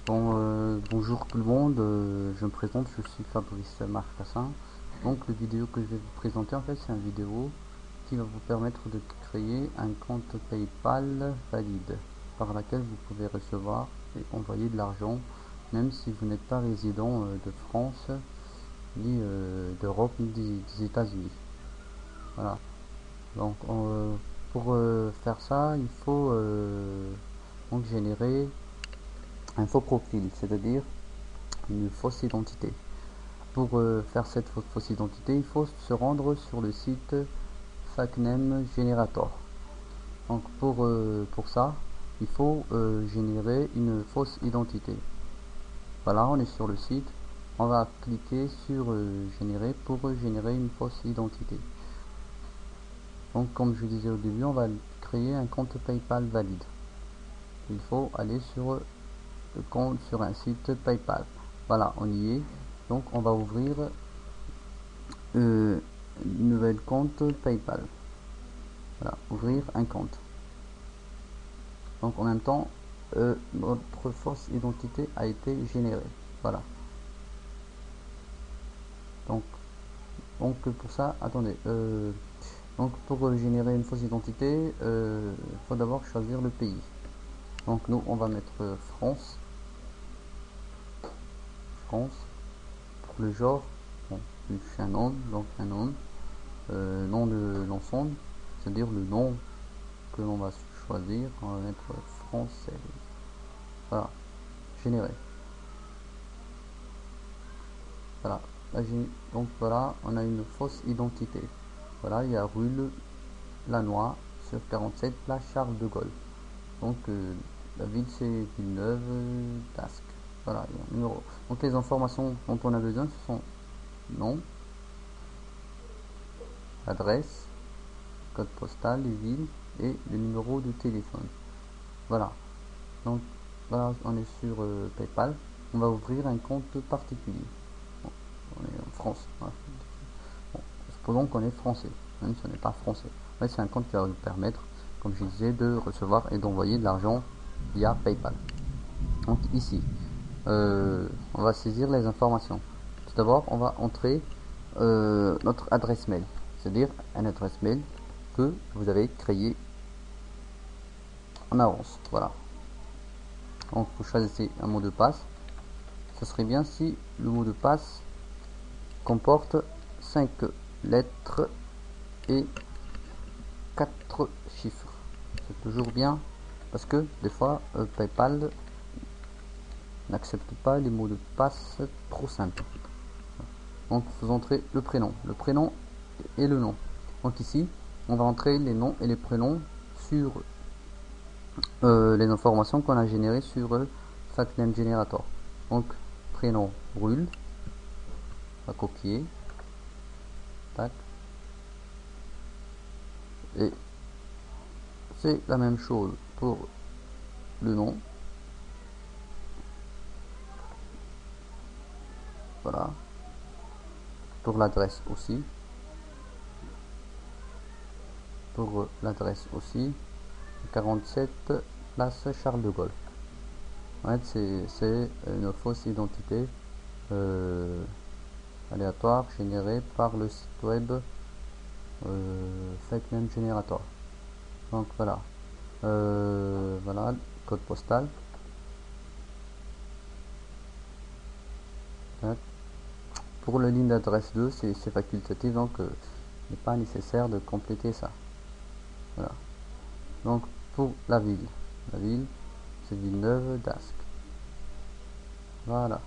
Bonjour tout le monde, je me présente, je suis Fabrice Marcassin. Donc la vidéo que je vais vous présenter en fait c'est une vidéo qui va vous permettre de créer un compte PayPal valide par laquelle vous pouvez recevoir et envoyer de l'argent même si vous n'êtes pas résident de France, ni d'Europe, ni des États-Unis. Voilà. Donc pour faire ça, il faut donc générer un faux profil, c'est-à-dire une fausse identité. Pour faire cette fausse identité, il faut se rendre sur le site Fakename Generator. Donc pour ça, il faut générer une fausse identité. Voilà, on est sur le site. On va cliquer sur générer pour générer une fausse identité. Donc comme je disais au début, on va créer un compte PayPal valide. Il faut aller sur le compte sur un site PayPal. Voilà, on y est. Donc on va ouvrir une nouvelle compte PayPal. Voilà, ouvrir un compte. Donc en même temps, notre fausse identité a été générée. Voilà. Donc, donc pour ça, attendez. Donc pour générer une fausse identité, il faut d'abord choisir le pays. Donc nous, on va mettre France. France. Pour le genre, bon, je suis un homme, donc un homme. Nom de l'ensemble, c'est-à-dire le nom que l'on va choisir. On va mettre français. Voilà, générer. Voilà. Donc voilà, on a une fausse identité. Voilà, il y a rue Lanois sur 47, place Charles de Gaulle. Donc la ville c'est Villeneuve d'Ascq. Voilà, il y a un numéro. Donc les informations dont on a besoin ce sont nom, adresse, code postal, les villes et le numéro de téléphone. Voilà. Donc voilà, on est sur PayPal. On va ouvrir un compte particulier. Bon, on est en France. Voilà. Bon, supposons qu'on est français, même si on n'est pas français. Ouais, c'est un compte qui va nous permettre, comme je disais, de recevoir et d'envoyer de l'argent via PayPal. Donc ici, on va saisir les informations. Tout d'abord, on va entrer notre adresse mail, c'est-à-dire une adresse mail que vous avez créée en avance. Voilà. Donc vous choisissez un mot de passe. Ce serait bien si le mot de passe comporte 5 lettres et 4 chiffres. C'est toujours bien parce que des fois PayPal n'accepte pas les mots de passe trop simples. Donc vous entrez le prénom et le nom. Donc ici, on va entrer les noms et les prénoms sur les informations qu'on a générées sur Fakename Generator. Donc prénom brûle, on va copier, tac, et c'est la même chose pour le nom. Voilà. Pour l'adresse aussi. Pour l'adresse aussi. 47 place Charles de Gaulle. En fait, c'est une fausse identité aléatoire générée par le site web Fakename Generator. Donc voilà. Voilà, code postal. Pour le ligne d'adresse 2, c'est facultatif, donc il n'est pas nécessaire de compléter ça. Voilà. Donc pour la ville c'est Villeneuve d'Ascq. Voilà.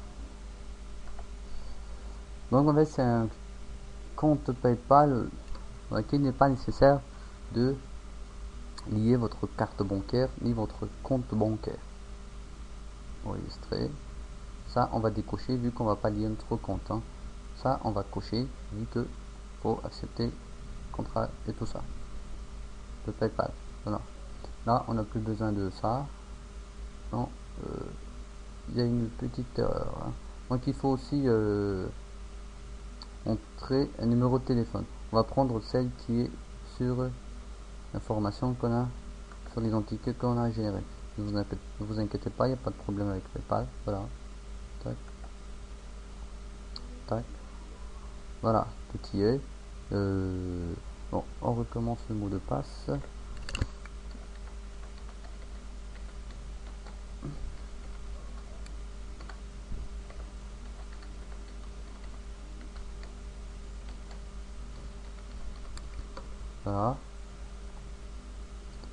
Donc en fait c'est un compte PayPal dans lequel il n'est pas nécessaire de lier votre carte bancaire ni votre compte bancaire. Enregistrer. Ça on va décocher vu qu'on va pas lier notre compte. Ça on va cocher vu que faut accepter le contrat et tout ça. De PayPal. Voilà. Là on n'a plus besoin de ça. Non. Il y a une petite erreur. Donc il faut aussi entrer un numéro de téléphone. On va prendre celle qui est sur l'information qu'on a, sur l'identité qu'on a générée. Ne vous inquiétez pas, il n'y a pas de problème avec PayPal. Voilà, tac, tac, voilà, tout y est. Bon, on recommence le mot de passe. Voilà,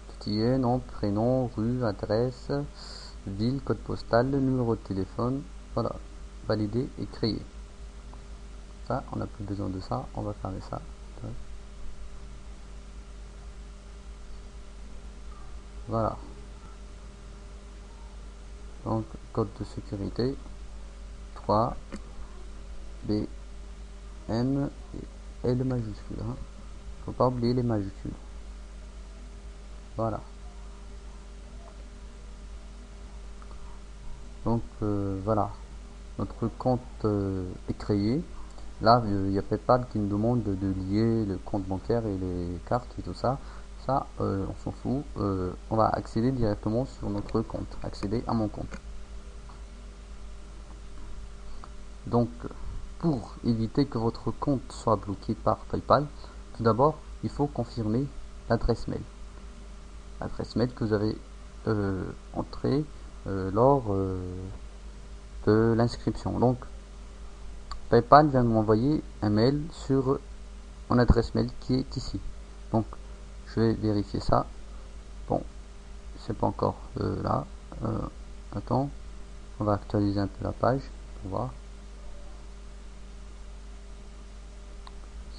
tout y est, nom, prénom, rue, adresse, ville, code postal, le numéro de téléphone. Voilà, valider et créer. Ça, on n'a plus besoin de ça, on va fermer ça. Voilà. Donc, code de sécurité 3 B M et L majuscule. Hein. Faut pas oublier les majuscules. Voilà. Donc voilà, notre compte est créé. Là, il y a PayPal qui nous demande de lier le compte bancaire et les cartes et tout ça. Ça, on s'en fout. On va accéder directement sur notre compte. Accéder à mon compte. Donc, pour éviter que votre compte soit bloqué par PayPal, tout d'abord, il faut confirmer l'adresse mail. L'adresse mail que vous avez entrée lors de l'inscription. Donc, PayPal vient de m'envoyer un mail sur mon adresse mail qui est ici. Donc, je vais vérifier ça. Bon, c'est pas encore là. Attends, on va actualiser un peu la page pour voir.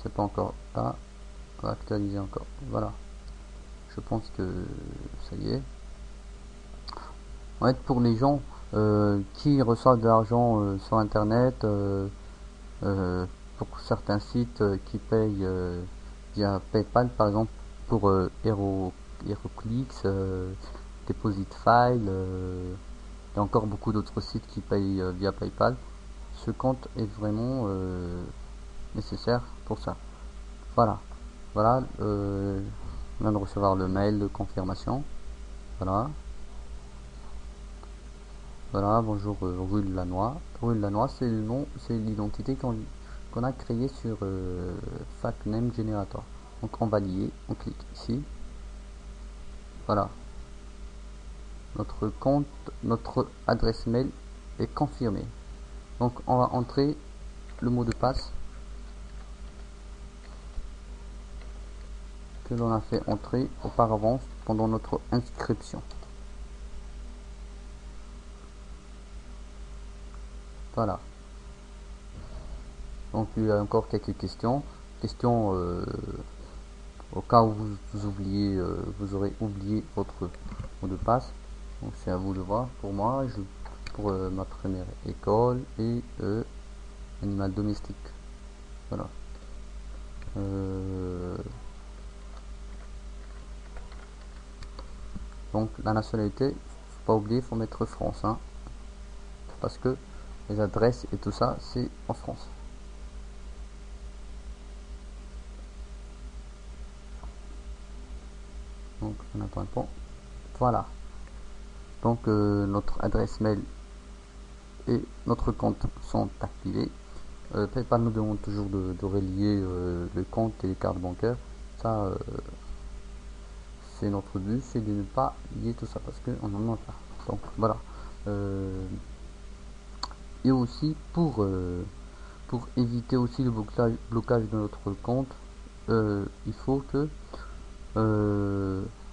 C'est pas encore là. On va actualiser encore. Voilà. Je pense que ça y est. En fait, pour les gens qui reçoivent de l'argent sur internet, pour certains sites qui payent via PayPal, par exemple pour HeroClix, Depositfile, et encore beaucoup d'autres sites qui payent via PayPal, ce compte est vraiment nécessaire pour ça. Voilà, voilà, je viens de recevoir le mail de confirmation. Voilà. Voilà, bonjour Rue de Lannoy. Rue de Lannoy, c'est le nom, c'est l'identité qu'on a créée sur FAQNAME Generator. Donc on va lier, on clique ici. Voilà. Notre compte, notre adresse mail est confirmée. Donc on va entrer le mot de passe que l'on a fait entrer auparavant pendant notre inscription. Voilà. Donc il y a encore quelques questions. Au cas où vous aurez oublié votre mot de passe. Donc c'est à vous de voir. Pour moi, pour ma première école et animal domestique. Voilà. Donc la nationalité, faut pas oublier, faut mettre France, hein, parce que les adresses et tout ça, c'est en France. Donc on attend un peu. Voilà. Donc notre adresse mail et notre compte sont activés. PayPal nous demande toujours de relier le compte et les cartes bancaires. Ça, c'est notre but, c'est de ne pas lier tout ça parce qu'on en a pas. Donc voilà. Et aussi pour éviter aussi le blocage de notre compte, il faut que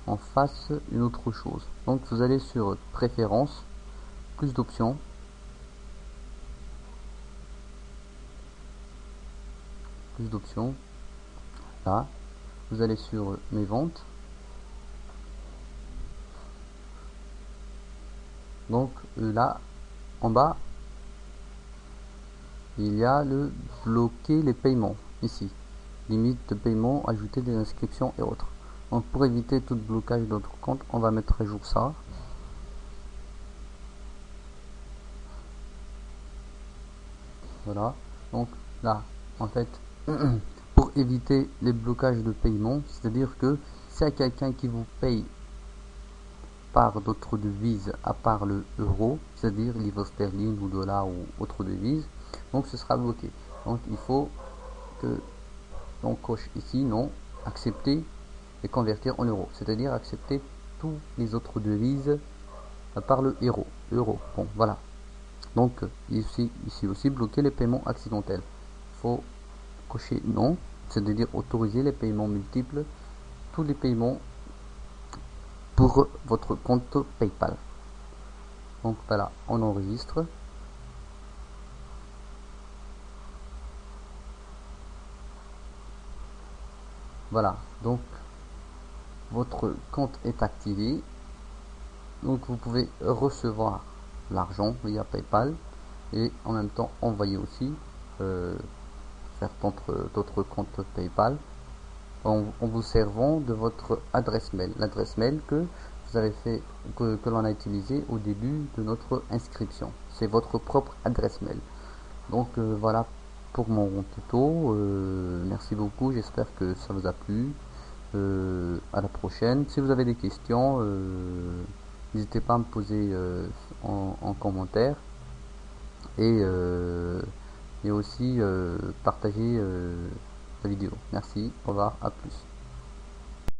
on fasse une autre chose. Donc vous allez sur préférences, plus d'options, là vous allez sur mes ventes. Donc là en bas il y a le bloquer les paiements ici, limite de paiement, ajouter des inscriptions et autres. Donc pour éviter tout blocage de notre compte, on va mettre à jour ça. Voilà. Donc là, en fait, pour éviter les blocages de paiement, c'est-à-dire que si y a quelqu'un qui vous paye par d'autres devises à part le euro, c'est-à-dire livre sterling ou dollar ou autre devise, donc ce sera bloqué. Donc il faut que l'on coche ici non, accepter et convertir en euros, c'est-à-dire accepter tous les autres devises à part le euro. Bon, voilà. Donc ici aussi bloquer les paiements accidentels. Il faut cocher non, c'est-à-dire autoriser les paiements multiples, tous les paiements pour votre compte PayPal. Donc voilà, on enregistre. Voilà, donc votre compte est activé. Donc vous pouvez recevoir l'argent via PayPal et en même temps envoyer aussi faire d'autres comptes PayPal en vous servant de votre adresse mail, l'adresse mail que vous avez fait, que l'on a utilisé au début de notre inscription. C'est votre propre adresse mail. Donc voilà pour mon tuto. Merci beaucoup, j'espère que ça vous a plu. À la prochaine. Si vous avez des questions, n'hésitez pas à me poser en commentaire et aussi partager la vidéo. Merci, au revoir, à plus.